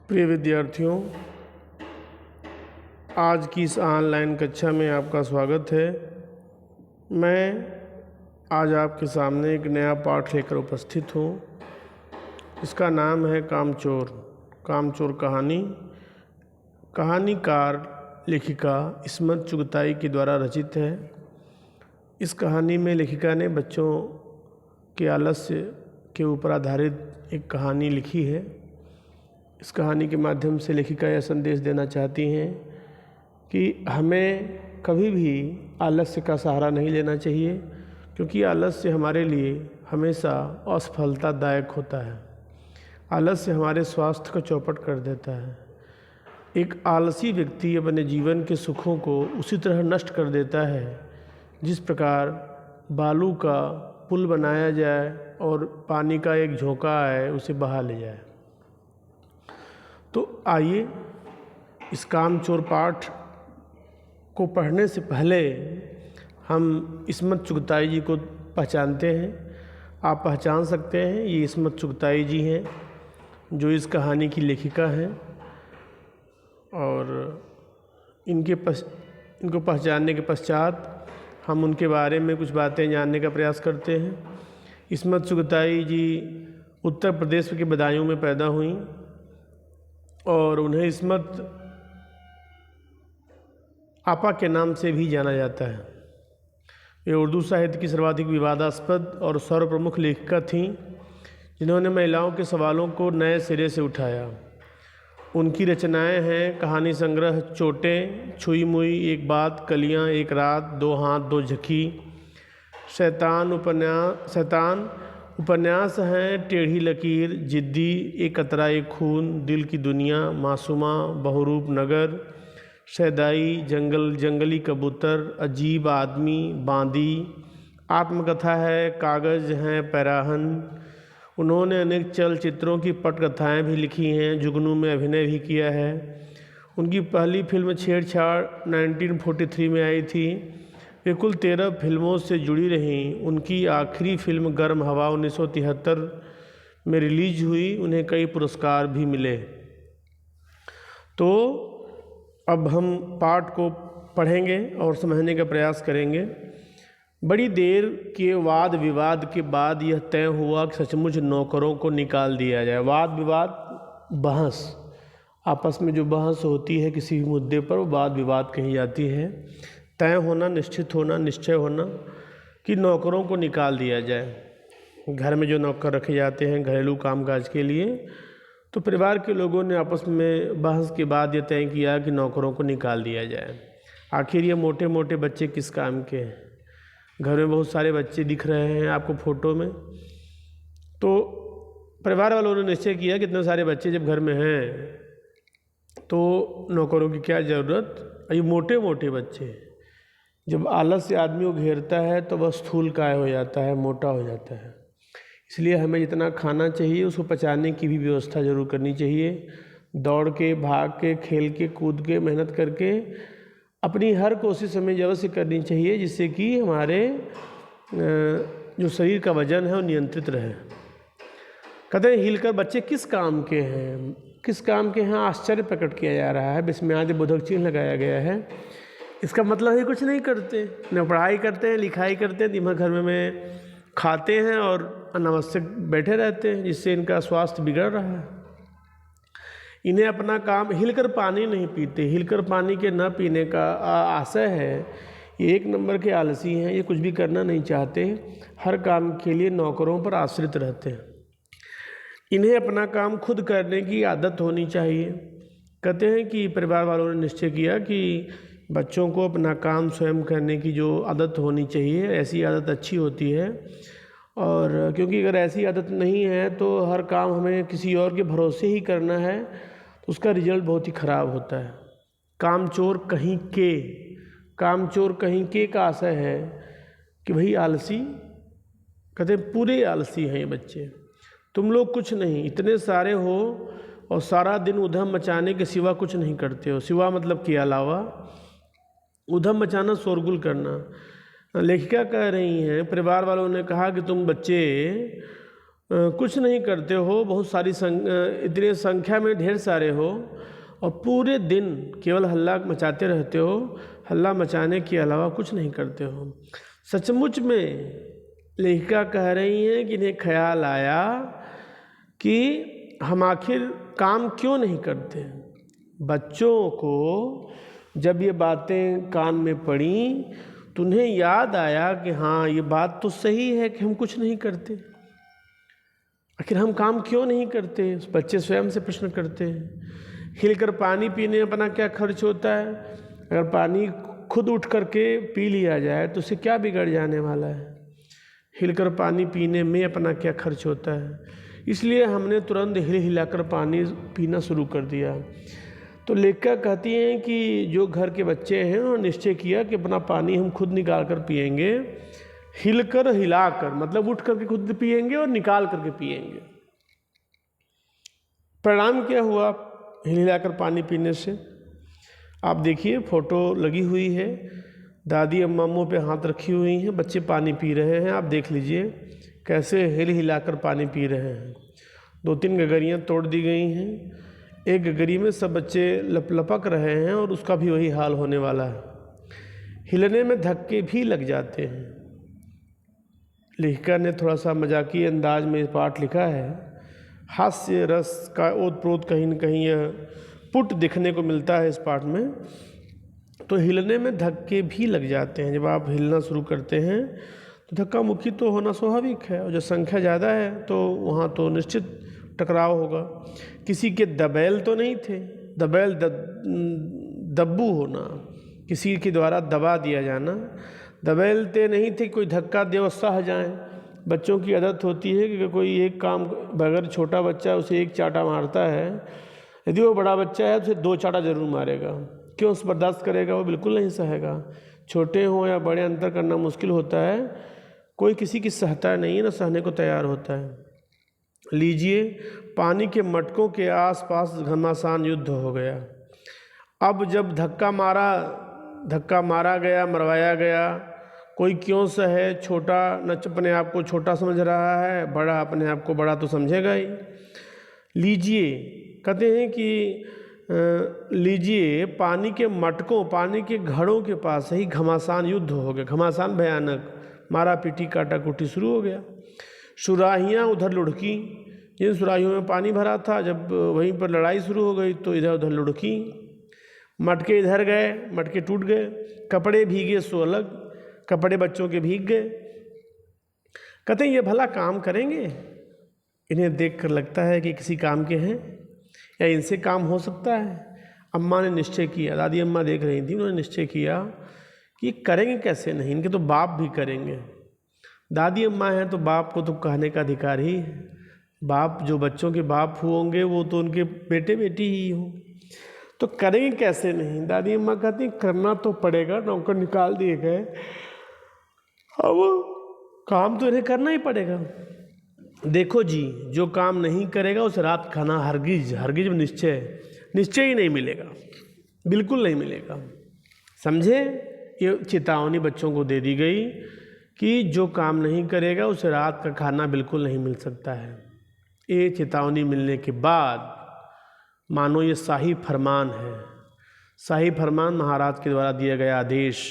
प्रिय विद्यार्थियों, आज की इस ऑनलाइन कक्षा में आपका स्वागत है। मैं आज आपके सामने एक नया पाठ लेकर उपस्थित हूँ। इसका नाम है कामचोर। कामचोर कहानी। कहानीकार लेखिका इस्मत चुगताई के द्वारा रचित है। इस कहानी में लेखिका ने बच्चों के आलस्य के ऊपर आधारित एक कहानी लिखी है। इस कहानी के माध्यम से लेखिका यह संदेश देना चाहती हैं कि हमें कभी भी आलस्य का सहारा नहीं लेना चाहिए, क्योंकि आलस्य हमारे लिए हमेशा असफलतादायक होता है। आलस्य हमारे स्वास्थ्य को चौपट कर देता है। एक आलसी व्यक्ति अपने जीवन के सुखों को उसी तरह नष्ट कर देता है जिस प्रकार बालू का पुल बनाया जाए और पानी का एक झोंका आए उसे बहा ले जाए। तो आइए इस कामचोर पाठ को पढ़ने से पहले हम इस्मत चुगताई जी को पहचानते हैं। आप पहचान सकते हैं, ये इस्मत चुगताई जी हैं जो इस कहानी की लेखिका हैं। और इनको पहचानने के पश्चात हम उनके बारे में कुछ बातें जानने का प्रयास करते हैं। इस्मत चुगताई जी उत्तर प्रदेश के बदायूं में पैदा हुई और उन्हें इस्मत आपा के नाम से भी जाना जाता है। वे उर्दू साहित्य की सर्वाधिक विवादास्पद और सर्वप्रमुख लेखिका थीं, जिन्होंने महिलाओं के सवालों को नए सिरे से उठाया। उनकी रचनाएं हैं कहानी संग्रह चोटें, छुई मुई, एक बात, कलियां, एक रात, दो हाथ दो झकी, शैतान उपन्यास हैं टेढ़ी लकीर, जिद्दी, एक कतरा एक खून, दिल की दुनिया, मासूमा, बहुरूप नगर, शैदाई, जंगली कबूतर, अजीब आदमी, बांदी। आत्मकथा है कागज़ हैं पैराहन। उन्होंने अनेक चलचित्रों की पटकथाएं भी लिखी हैं, जुगनू में अभिनय भी किया है। उनकी पहली फिल्म छेड़छाड़ 1943 में आई थी। वे कुल 13 फिल्मों से जुड़ी रहीं। उनकी आखिरी फिल्म गर्म हवा 1973 में रिलीज हुई। उन्हें कई पुरस्कार भी मिले। तो अब हम पाठ को पढ़ेंगे और समझने का प्रयास करेंगे। बड़ी देर के वाद विवाद के बाद यह तय हुआ कि सचमुच नौकरों को निकाल दिया जाए। वाद विवाद, बहस, आपस में जो बहस होती है किसी भी मुद्दे पर, वो वाद विवाद कही जाती है। तय होना, निश्चित होना, निश्चय होना कि नौकरों को निकाल दिया जाए। घर में जो नौकर रखे जाते हैं घरेलू कामकाज के लिए, तो परिवार के लोगों ने आपस में बहस के बाद यह तय किया कि नौकरों को निकाल दिया जाए। आखिर ये मोटे मोटे बच्चे किस काम के हैं? घर में बहुत सारे बच्चे दिख रहे हैं आपको फ़ोटो में। तो परिवार वालों ने निश्चय किया कि इतने सारे बच्चे जब घर में हैं तो नौकरों की क्या ज़रूरत। ये मोटे मोटे बच्चे, जब आलस से आदमी को घेरता है तो वह स्थूल काय हो जाता है, मोटा हो जाता है। इसलिए हमें जितना खाना चाहिए उसको पचाने की भी व्यवस्था ज़रूर करनी चाहिए। दौड़ के, भाग के, खेल के, कूद के, मेहनत करके अपनी हर कोशिश हमें अवश्य करनी चाहिए, जिससे कि हमारे जो शरीर का वजन है वो नियंत्रित रहे। कहते हैं हिलकर बच्चे किस काम के हैं, किस काम के हैं आश्चर्य प्रकट किया जा रहा है। विस्मयादि बोधक चिन्ह लगाया गया है। इसका मतलब है कुछ नहीं करते, न पढ़ाई करते हैं, लिखाई करते हैं, दिन भर घर में खाते हैं और अनावश्यक बैठे रहते हैं, जिससे इनका स्वास्थ्य बिगड़ रहा है। इन्हें अपना काम, हिलकर पानी नहीं पीते। हिलकर पानी के न पीने का आशय है। ये एक नंबर के आलसी हैं। ये कुछ भी करना नहीं चाहते, हर काम के लिए नौकरों पर आश्रित रहते हैं। इन्हें अपना काम खुद करने की आदत होनी चाहिए। कहते हैं कि परिवार वालों ने निश्चय किया कि बच्चों को अपना काम स्वयं करने की जो आदत होनी चाहिए, ऐसी आदत अच्छी होती है। और क्योंकि अगर ऐसी आदत नहीं है तो हर काम हमें किसी और के भरोसे ही करना है, तो उसका रिजल्ट बहुत ही ख़राब होता है। कामचोर कहीं के, कामचोर कहीं के का आशय है कि भाई आलसी, कहते हैं पूरे आलसी हैं ये बच्चे। तुम लोग कुछ नहीं, इतने सारे हो और सारा दिन उधम मचाने के सिवा कुछ नहीं करते हो। सिवा मतलब के अलावा, उधम मचाना, शोरगुल करना। लेखिका कह रही हैं परिवार वालों ने कहा कि तुम बच्चे कुछ नहीं करते हो, बहुत सारी इतने संख्या में ढेर सारे हो और पूरे दिन केवल हल्ला मचाते रहते हो, हल्ला मचाने के अलावा कुछ नहीं करते हो। सचमुच में लेखिका कह रही हैं कि इन्हें ख्याल आया कि हम आखिर काम क्यों नहीं करते। बच्चों को जब ये बातें कान में पड़ी तो उन्हें याद आया कि हाँ, ये बात तो सही है कि हम कुछ नहीं करते। आखिर हम काम क्यों नहीं करते। बच्चे स्वयं से प्रश्न करते हैं। हिलकर पानी पीने में अपना क्या खर्च होता है। अगर पानी खुद उठ करके पी लिया जाए तो उससे क्या बिगड़ जाने वाला है। हिलकर पानी पीने में अपना क्या खर्च होता है। इसलिए हमने तुरंत हिल हिलाकर पानी पीना शुरू कर दिया। तो लेखिका कहती हैं कि जो घर के बच्चे हैं उन्होंने निश्चय किया कि अपना पानी हम खुद निकाल कर पिएंगे। हिलकर हिलाकर मतलब उठ करके खुद पिएंगे और निकाल करके पिएंगे। परिणाम क्या हुआ हिल हिलाकर पानी पीने से। आप देखिए फोटो लगी हुई है, दादी अम्मा मुँह पे हाथ रखी हुई हैं, बच्चे पानी पी रहे हैं। आप देख लीजिए कैसे हिल हिलाकर पानी पी रहे हैं। 2-3 गगरियाँ तोड़ दी गई हैं। एक गगरी में सब बच्चे लपक रहे हैं और उसका भी वही हाल होने वाला है। हिलने में धक्के भी लग जाते हैं। लेखिका ने थोड़ा सा मजाकी अंदाज में पाठ लिखा है। हास्य रस का ओत-प्रोत कहीं न कहीं यह पुट दिखने को मिलता है इस पाठ में। तो हिलने में धक्के भी लग जाते हैं। जब आप हिलना शुरू करते हैं तो धक्का मुक्की तो होना स्वाभाविक है, और जब संख्या ज़्यादा है तो वहाँ तो निश्चित टकराव होगा। किसी के दबैल तो नहीं थे, दबैल दब्बू होना, किसी के द्वारा दबा दिया जाना। दबैलते नहीं थे कोई धक्का दे और सह जाएं। बच्चों की आदत होती है कि कोई एक काम, अगर छोटा बच्चा उसे एक चाटा मारता है, यदि वो बड़ा बच्चा है तो उसे 2 चाटा जरूर मारेगा। क्यों बर्दाश्त करेगा, वो बिल्कुल नहीं सहेगा। छोटे हों या बड़े, अंतर करना मुश्किल होता है। कोई किसी की सहता नहीं है, ना सहने को तैयार होता है। लीजिए, पानी के मटकों के आसपास घमासान युद्ध हो गया। अब जब धक्का मारा गया, मरवाया गया, कोई क्यों सहे। छोटा न अपने आप को छोटा समझ रहा है, बड़ा अपने आप को बड़ा तो समझेगा ही। लीजिए, कहते हैं कि लीजिए, पानी के मटकों, पानी के घड़ों के पास ही घमासान युद्ध हो गया। घमासान भयानक, मारा पीटी काटा कुटी शुरू हो गया। सुराहियाँ उधर लुढ़की, जिन सुराहियों में पानी भरा था, जब वहीं पर लड़ाई शुरू हो गई तो इधर उधर लुढ़की। मटके इधर गए, मटके टूट गए। कपड़े भीगे सो अलग, कपड़े बच्चों के भीग गए। कहते हैं ये भला काम करेंगे। इन्हें देखकर लगता है कि किसी काम के हैं या इनसे काम हो सकता है। अम्मा ने निश्चय किया, दादी अम्मा देख रही थी, उन्होंने निश्चय किया कि करेंगे कैसे नहीं, इनके तो बाप भी करेंगे। दादी अम्मा हैं तो बाप को तो कहने का अधिकार ही है। बाप जो बच्चों के बाप होंगे वो तो उनके बेटे बेटी ही होंगे, तो करेंगे कैसे नहीं। दादी अम्मा कहती करना तो पड़ेगा, नौकर निकाल दिए गए, अब काम तो इन्हें करना ही पड़ेगा। देखो जी, जो काम नहीं करेगा उसे रात खाना हरगिज निश्चय ही नहीं मिलेगा, बिल्कुल नहीं मिलेगा। समझे, ये चेतावनी बच्चों को दे दी गई कि जो काम नहीं करेगा उसे रात का खाना बिल्कुल नहीं मिल सकता है। ये चेतावनी मिलने के बाद मानो ये शाही फरमान है, शाही फरमान महाराज के द्वारा दिया गया आदेश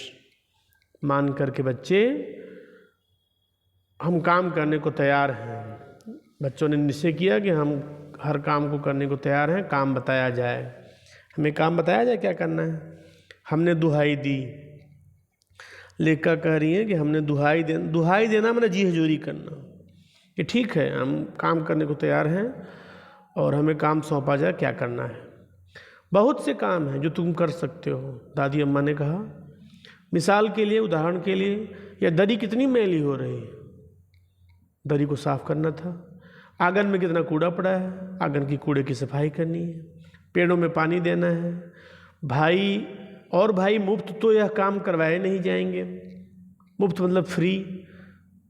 मान करके बच्चे हम काम करने को तैयार हैं। बच्चों ने निश्चय किया कि हम हर काम को करने को तैयार हैं। काम बताया जाए, हमें काम बताया जाए क्या करना है। हमने दुहाई दी। लेखिका कह रही है कि हमने दुहाई देना मैंने जी हजूरी करना, कि ठीक है हम काम करने को तैयार हैं और हमें काम सौंपा जाए, क्या करना है। बहुत से काम हैं जो तुम कर सकते हो, दादी अम्मा ने कहा। मिसाल के लिए, उदाहरण के लिए, यह दरी कितनी मैली हो रही है, दरी को साफ करना था। आंगन में कितना कूड़ा पड़ा है, आंगन की कूड़े की सफाई करनी है। पेड़ों में पानी देना है। भाई मुफ्त तो यह काम करवाए नहीं जाएंगे। मुफ्त मतलब फ्री।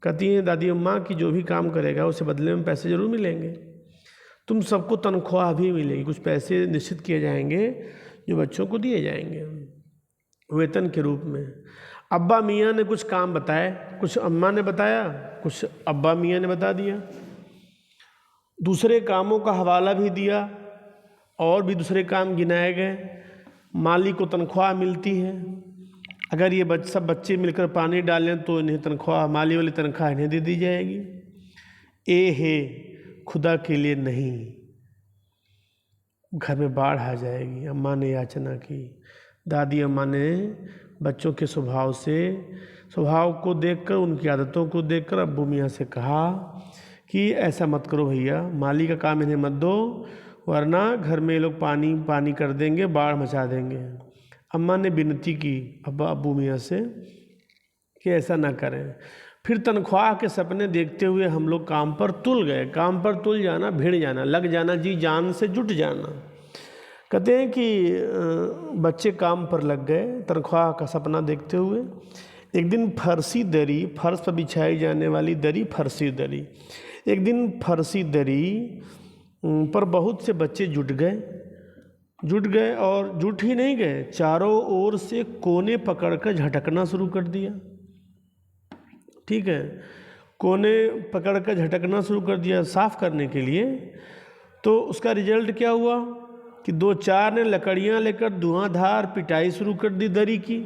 कहती हैं दादी अम्मा कि जो भी काम करेगा उसे बदले में पैसे जरूर मिलेंगे। तुम सबको तनख्वाह भी मिलेगी, कुछ पैसे निश्चित किए जाएंगे जो बच्चों को दिए जाएंगे वेतन के रूप में। अब्बा मियाँ ने कुछ काम बताए, कुछ अम्मा ने बताया, कुछ अब्बा मियाँ ने बता दिया। दूसरे कामों का हवाला भी दिया और भी दूसरे काम गिनाए गए। माली को तनख्वाह मिलती है, अगर ये सब बच्चे मिलकर पानी डालें तो इन्हें तनख्वाह, माली वाली तनख्वाह इन्हें दे दी जाएगी। ए है खुदा के लिए नहीं, घर में बाढ़ आ जाएगी। अम्मा ने याचना की। दादी अम्मा ने बच्चों के स्वभाव को देखकर, उनकी आदतों को देखकर अब्बू मियाँ से कहा कि ऐसा मत करो भैया, माली का काम इन्हें मत दो, वरना घर में ये लोग पानी पानी कर देंगे, बाढ़ मचा देंगे। अम्मा ने विनती की अब्बू मियाँ से कि ऐसा ना करें। फिर तनख्वाह के सपने देखते हुए हम लोग काम पर तुल गए। काम पर तुल जाना, भिड़ जाना, लग जाना, जी जान से जुट जाना। कहते हैं कि बच्चे काम पर लग गए तनख्वाह का सपना देखते हुए। एक दिन फर्शी दरी, फर्श पर बिछाई जाने वाली दरी फर्शी दरी, एक दिन फर्शी दरी पर बहुत से बच्चे जुट गए और जुट ही नहीं गए, चारों ओर से कोने पकड़कर झटकना शुरू कर दिया। ठीक है, कोने पकड़कर झटकना शुरू कर दिया साफ करने के लिए। तो उसका रिजल्ट क्या हुआ कि 2-4 ने लकड़ियां लेकर धुआंधार पिटाई शुरू कर दी दरी की।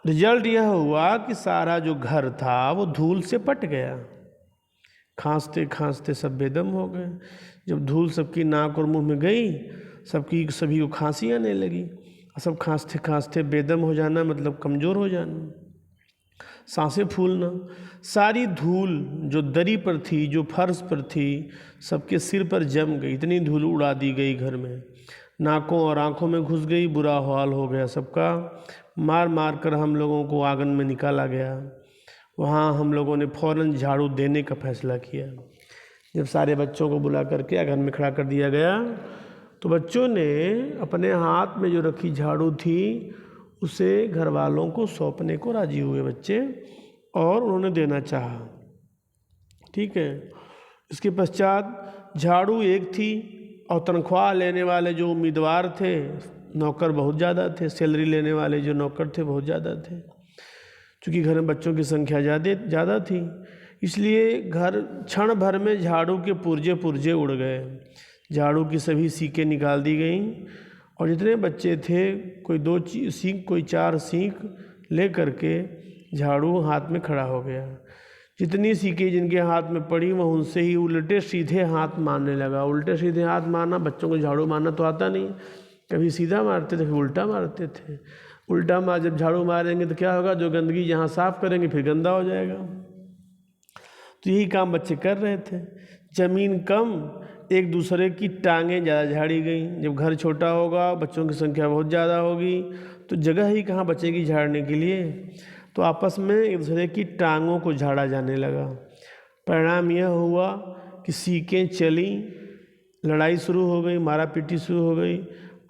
रिजल्ट यह हुआ कि सारा जो घर था वो धूल से पट गया। खांसते खांसते सब बेदम हो गए। जब धूल सबकी नाक और मुंह में गई, सभी को खांसी आने लगी। सब खांसते खांसते बेदम हो जाना मतलब कमज़ोर हो जाना, सांसें फूलना। सारी धूल जो दरी पर थी, जो फर्श पर थी, सबके सिर पर जम गई। इतनी धूल उड़ा दी गई घर में, नाकों और आंखों में घुस गई। बुरा हाल हो गया सबका। मार मार कर हम लोगों को आंगन में निकाला गया। वहाँ हम लोगों ने फ़ौरन झाड़ू देने का फैसला किया। जब सारे बच्चों को बुला करके आंगन में खड़ा कर दिया गया तो बच्चों ने अपने हाथ में जो रखी झाड़ू थी उसे घर वालों को सौंपने को राजी हुए बच्चे, और उन्होंने देना चाहा। ठीक है, इसके पश्चात झाड़ू एक थी और तनख्वाह लेने वाले जो उम्मीदवार थे, नौकर बहुत ज़्यादा थे। सैलरी लेने वाले जो नौकर थे बहुत ज़्यादा थे। चूँकि घर में बच्चों की संख्या ज़्यादा थी, इसलिए घर क्षण भर में झाड़ू के पुर्जे उड़ गए। झाड़ू की सभी सीखें निकाल दी गईं और जितने बच्चे थे, कोई 2 सीख, कोई 4 सीख ले करके झाड़ू हाथ में खड़ा हो गया। जितनी सीखें जिनके हाथ में पड़ी वह उनसे ही उल्टे सीधे हाथ मारने लगा। उल्टे सीधे हाथ मारना, बच्चों को झाड़ू मारना तो आता नहीं, कभी सीधा मारते थे, कभी उल्टा मारते थे। उल्टा मार जब झाड़ू मारेंगे तो क्या होगा, जो गंदगी जहाँ साफ़ करेंगे फिर गंदा हो जाएगा। तो यही काम बच्चे कर रहे थे। ज़मीन कम, एक दूसरे की टांगें ज़्यादा झाड़ी गई। जब घर छोटा होगा, बच्चों की संख्या बहुत ज़्यादा होगी, तो जगह ही कहाँ बचेगी झाड़ने के लिए, तो आपस में एक दूसरे की टांगों को झाड़ा जाने लगा। परिणाम यह हुआ कि सीखें चली, लड़ाई शुरू हो गई, मारा पीटी शुरू हो गई।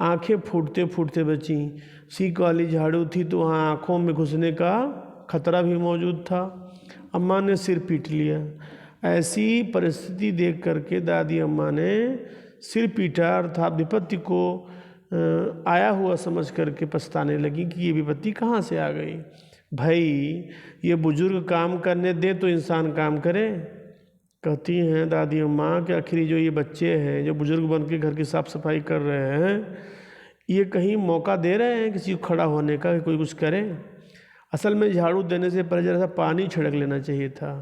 आंखें फूटते फूटते बची। सीख वाली झाड़ू थी तो वहाँ आँखों में घुसने का खतरा भी मौजूद था। अम्मा ने सिर पीट लिया। ऐसी परिस्थिति देख करके दादी अम्मा ने सिर पीटा, अर्थात विपत्ति को आया हुआ समझ करके पछताने लगी कि ये विपत्ति कहाँ से आ गई। भाई, ये बुजुर्ग काम करने दे तो इंसान काम करे। कहती हैं दादी अम्मा कि आखिर जो ये बच्चे हैं जो बुजुर्ग बन के घर की साफ़ सफाई कर रहे हैं, ये कहीं मौका दे रहे हैं किसी को खड़ा होने का, कोई कुछ करे। असल में झाड़ू देने से पहले जरा सा पानी छिड़क लेना चाहिए था।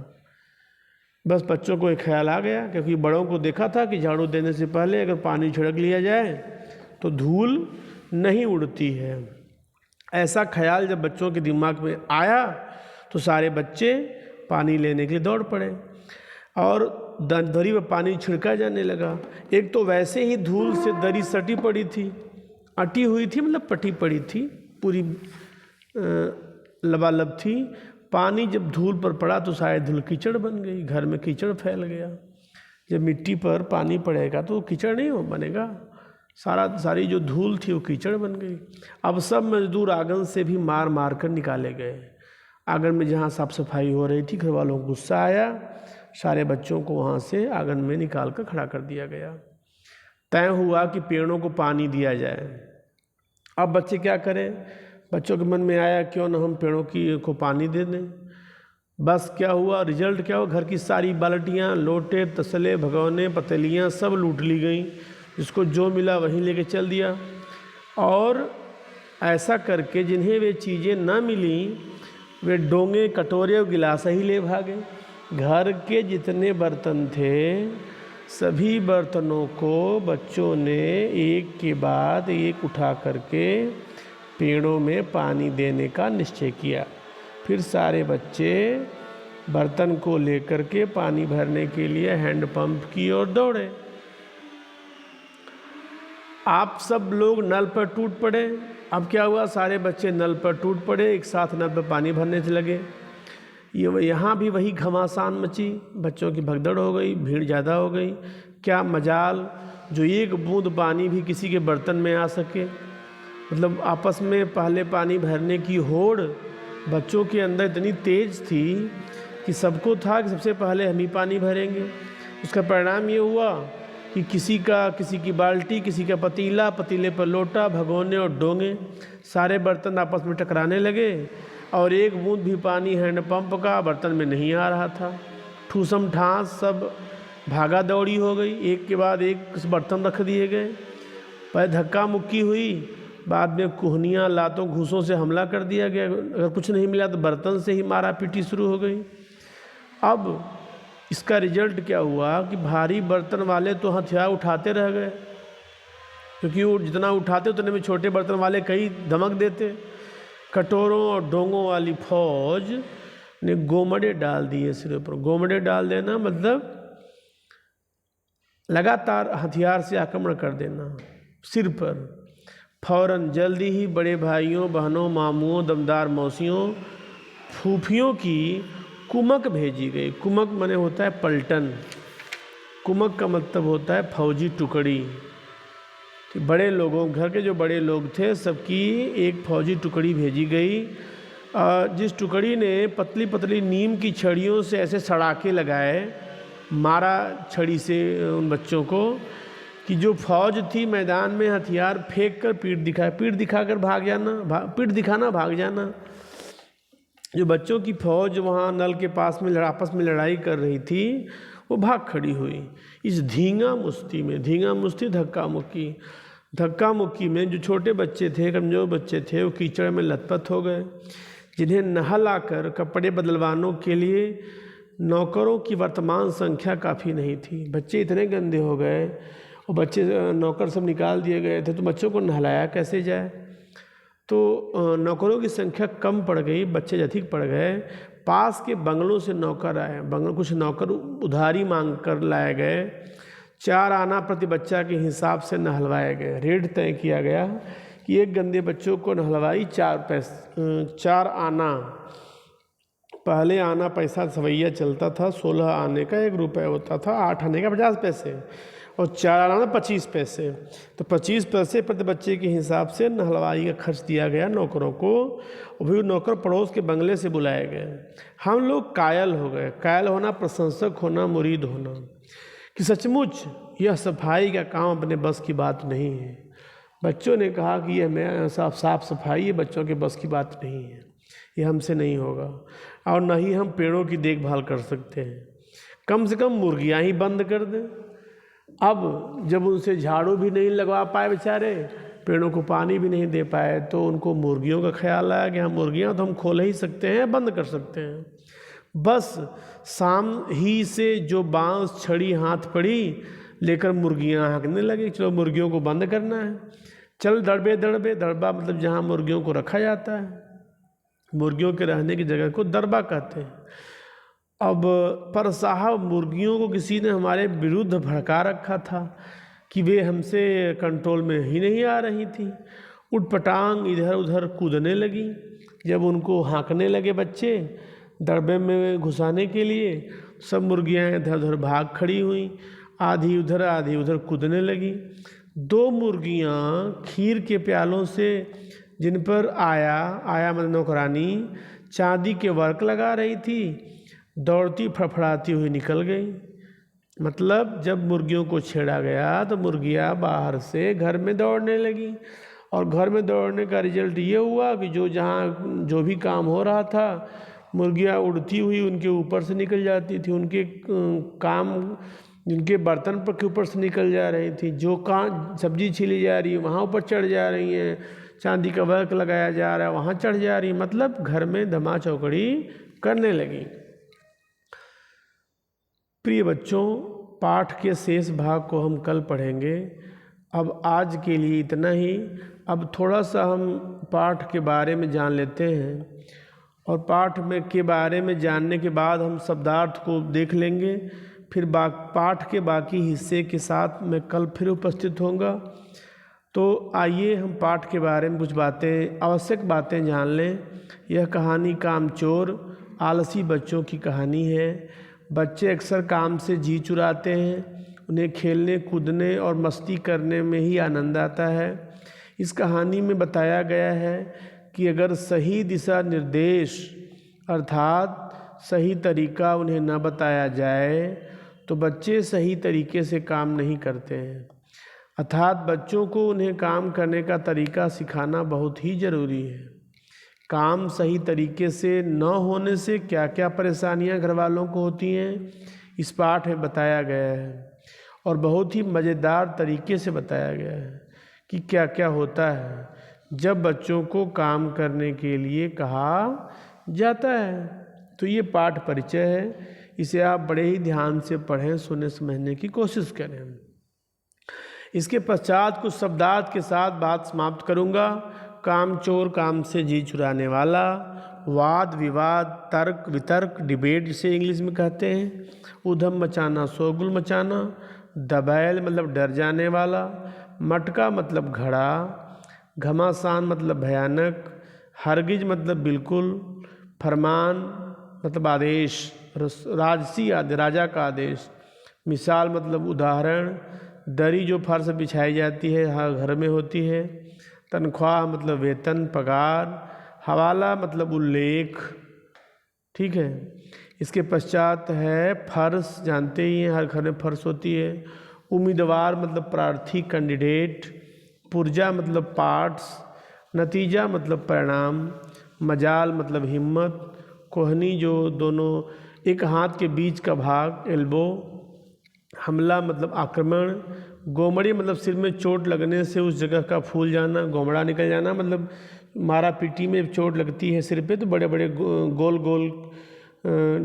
बस बच्चों को एक ख्याल आ गया, क्योंकि बड़ों को देखा था कि झाड़ू देने से पहले अगर पानी छिड़क लिया जाए तो धूल नहीं उड़ती है। ऐसा ख्याल जब बच्चों के दिमाग में आया तो सारे बच्चे पानी लेने के लिए दौड़ पड़े और दरी पर पानी छिड़का जाने लगा। एक तो वैसे ही धूल से दरी सटी पड़ी थी, अटी हुई थी, मतलब पटी पड़ी थी, पूरी लबालब थी। पानी जब धूल पर पड़ा तो शायद धूल कीचड़ बन गई, घर में कीचड़ फैल गया। जब मिट्टी पर पानी पड़ेगा तो कीचड़ नहीं बनेगा, सारी जो धूल थी वो कीचड़ बन गई। अब सब मजदूर आंगन से भी मार मार कर निकाले गए। आंगन में जहाँ साफ सफाई हो रही थी, घर वालों को गुस्सा आया, सारे बच्चों को वहाँ से आंगन में निकाल कर खड़ा कर दिया गया। तय हुआ कि पेड़ों को पानी दिया जाए। अब बच्चे क्या करें, बच्चों के मन में आया क्यों न हम पेड़ों को पानी दे दें। बस क्या हुआ, रिजल्ट क्या हुआ, घर की सारी बाल्टियाँ, लोटे, तसले, भगोने, पतीलियाँ सब लूट ली गईं। जिसको जो मिला वहीं लेके चल दिया। और ऐसा करके जिन्हें वे चीज़ें ना मिली वे डोंगे, कटोरे और गिलास ही ले भागे। घर के जितने बर्तन थे सभी बर्तनों को बच्चों ने एक के बाद एक उठा करके पेड़ों में पानी देने का निश्चय किया। फिर सारे बच्चे बर्तन को लेकर के पानी भरने के लिए हैंडपंप की ओर दौड़े। आप सब लोग नल पर टूट पड़े। अब क्या हुआ, सारे बच्चे नल पर टूट पड़े, एक साथ नल पर पानी भरने से लगे। यहाँ भी वही घमासान मची, बच्चों की भगदड़ हो गई, भीड़ ज़्यादा हो गई। क्या मजाल जो एक बूंद पानी भी किसी के बर्तन में आ सके। मतलब आपस में पहले पानी भरने की होड़ बच्चों के अंदर इतनी तेज़ थी कि सबको था कि सबसे पहले हम ही पानी भरेंगे। उसका परिणाम ये हुआ कि किसी की बाल्टी, किसी का पतीला, पतीले पर लोटा, भगोने और डोंगे, सारे बर्तन आपस में टकराने लगे और एक बूंद भी पानी हैंडपंप का बर्तन में नहीं आ रहा था। ठूसम ठास सब भागा दौड़ी हो गई, एक के बाद एक बर्तन रख दिए गए। पहले धक्का मुक्की हुई, बाद में कुहनियाँ, लातों, घूसों से हमला कर दिया गया। अगर कुछ नहीं मिला तो बर्तन से ही मारा पीटी शुरू हो गई। अब इसका रिजल्ट क्या हुआ कि भारी बर्तन वाले तो हथियार उठाते रह गए, क्योंकि वो जितना उठाते उतने में छोटे बर्तन वाले कई धमक देते। कटोरों और डोंगों वाली फौज ने गोमड़े डाल दिए सिर पर। गोमड़े डाल देना मतलब लगातार हथियार से आक्रमण कर देना सिर पर। फौरन जल्दी ही बड़े भाइयों, बहनों, मामुओं, दमदार मौसियों, फूफियों की कुमक भेजी गई। कुमक माने होता है पलटन। कुमक का मतलब होता है फौजी टुकड़ी। बड़े लोगों, घर के जो बड़े लोग थे सबकी एक फौजी टुकड़ी भेजी गई, जिस टुकड़ी ने पतली पतली नीम की छड़ियों से ऐसे सड़ाके लगाए, मारा छड़ी से उन बच्चों को कि जो फौज थी मैदान में हथियार फेंक कर पीठ दिखाकर भाग जाना, पीठ दिखाना भाग जाना। जो बच्चों की फौज वहाँ नल के पास में आपस में लड़ाई कर रही थी वो भाग खड़ी हुई। इस धींगा मुश्ती में, धींगा मुश्ती धक्का मुक्की में जो छोटे बच्चे थे, कमज़ोर बच्चे थे, वो कीचड़ में लथपथ हो गए। जिन्हें नहलाकर कपड़े बदलवानों के लिए नौकरों की वर्तमान संख्या काफ़ी नहीं थी। बच्चे इतने गंदे हो गए और बच्चे नौकर सब निकाल दिए गए थे, तो बच्चों को नहलाया कैसे जाए। तो नौकरों की संख्या कम पड़ गई, बच्चे अधिक पड़ गए। पास के बंगलों से नौकर आए, कुछ नौकर उधारी मांग कर लाए गए। 4 आना प्रति बच्चा के हिसाब से नहलवाए गए। रेट तय किया गया कि एक गंदे बच्चों को नहलवाई 4 आना। पहले आना पैसा सवैया चलता था, 16 आने का 1 रुपये होता था, 8 आने का 50 पैसे और 4 आना 25 पैसे। तो 25 पैसे प्रति बच्चे के हिसाब से नहलवाई का खर्च दिया गया नौकरों को। और भी नौकर पड़ोस के बंगले से बुलाए गए। हम लोग कायल हो गए। कायल होना, प्रशंसक होना, मुरीद होना कि सचमुच यह सफाई का काम अपने बस की बात नहीं है। बच्चों ने कहा कि यह मैं साफ सफाई ये बच्चों के बस की बात नहीं है, ये हमसे नहीं होगा और न ही हम पेड़ों की देखभाल कर सकते हैं। कम से कम मुर्गियाँ ही बंद कर दें। अब जब उनसे झाड़ू भी नहीं लगवा पाए बेचारे, पेड़ों को पानी भी नहीं दे पाए, तो उनको मुर्गियों का ख्याल आया कि हाँ मुर्गियाँ तो हम खोल ही सकते हैं, बंद कर सकते हैं। बस शाम ही से जो बांस छड़ी हाथ पड़ी लेकर मुर्गियाँ हाँकने लगी। चलो मुर्गियों को बंद करना है, चल दड़बा मतलब जहाँ मुर्गियों को रखा जाता है, मुर्गियों के रहने की जगह को दरबा कहते हैं। अब पर साहब मुर्गियों को किसी ने हमारे विरुद्ध भड़का रखा था कि वे हमसे कंट्रोल में ही नहीं आ रही थी। उठपटांग इधर उधर कूदने लगी। जब उनको हाँकने लगे बच्चे दरबे में घुसाने के लिए, सब मुर्गियाँ इधर उधर भाग खड़ी हुई, आधी उधर कूदने लगी। 2 मुर्गियाँ खीर के प्यालों से जिन पर आया मतलब नौकरानी चांदी के वर्क लगा रही थी, दौड़ती फड़फड़ाती हुई निकल गई। मतलब जब मुर्गियों को छेड़ा गया तो मुर्गियाँ बाहर से घर में दौड़ने लगी और घर में दौड़ने का रिजल्ट ये हुआ कि जो भी काम हो रहा था मुर्गियाँ उड़ती हुई उनके ऊपर से निकल जाती थी, उनके काम जिनके बर्तन पर के ऊपर से निकल जा रही थी, जो कहाँ सब्जी छीली जा रही है वहाँ ऊपर चढ़ जा रही हैं, चांदी का वर्क लगाया जा रहा है वहाँ चढ़ जा रही, मतलब घर में धमा चौकड़ी करने लगी। प्रिय बच्चों, पाठ के शेष भाग को हम कल पढ़ेंगे। अब आज के लिए इतना ही। अब थोड़ा सा हम पाठ के बारे में जान लेते हैं, और पाठ में के बारे में जानने के बाद हम शब्दार्थ को देख लेंगे। फिर पाठ के बाकी हिस्से के साथ मैं कल फिर उपस्थित होऊंगा। तो आइए हम पाठ के बारे में कुछ बातें, आवश्यक बातें जान लें। यह कहानी कामचोर आलसी बच्चों की कहानी है। बच्चे अक्सर काम से जी चुराते हैं, उन्हें खेलने कूदने और मस्ती करने में ही आनंद आता है। इस कहानी में बताया गया है कि अगर सही दिशा निर्देश अर्थात सही तरीका उन्हें न बताया जाए तो बच्चे सही तरीके से काम नहीं करते हैं। अर्थात बच्चों को उन्हें काम करने का तरीका सिखाना बहुत ही ज़रूरी है। काम सही तरीके से न होने से क्या क्या परेशानियां घर वालों को होती हैं, इस पाठ में बताया गया है, और बहुत ही मज़ेदार तरीके से बताया गया है कि क्या क्या होता है जब बच्चों को काम करने के लिए कहा जाता है। तो ये पाठ परिचय है, इसे आप बड़े ही ध्यान से पढ़ें, सुने समझने की कोशिश करें। इसके पश्चात कुछ शब्दार्थ के साथ बात समाप्त करूँगा। कामचोर, काम से जी चुराने वाला, वाद विवाद, तर्क वितर्क, डिबेट जिसे इंग्लिश में कहते हैं, उधम मचाना, शोरगुल मचाना, दबैल मतलब डर जाने वाला, मटका मतलब घड़ा, घमासान मतलब भयानक, हरगिज मतलब बिल्कुल, फरमान मतलब आदेश, राजसी आदेश, राजा का आदेश, मिसाल मतलब उदाहरण, दरी जो फर्श बिछाई जाती है हर घर में होती है, तनख्वाह मतलब वेतन पगार, हवाला मतलब उल्लेख। ठीक है। इसके पश्चात है फर्श, जानते ही हैं हर घर में फर्श होती है। उम्मीदवार मतलब प्रार्थी कैंडिडेट, पुर्जा मतलब पार्ट्स, नतीजा मतलब परिणाम, मजाल मतलब हिम्मत, कोहनी जो दोनों एक हाथ के बीच का भाग एल्बो, हमला मतलब आक्रमण, गोमड़ी मतलब सिर में चोट लगने से उस जगह का फूल जाना, गोमड़ा निकल जाना, मतलब मारा पीटी में चोट लगती है सिर पे तो बड़े बड़े गोल गोल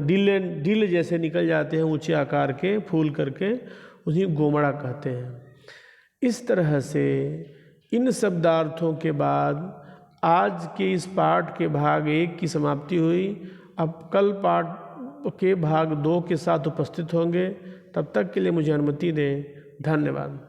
डिल जैसे निकल जाते हैं ऊंचे आकार के फूल करके, उन्हें गोमड़ा कहते हैं। इस तरह से इन शब्दार्थों के बाद आज के इस पाठ के भाग 1 की समाप्ति हुई। अब कल पाठ के भाग 2 के साथ उपस्थित होंगे। तब तक के लिए मुझे अनुमति दें। धन्यवाद।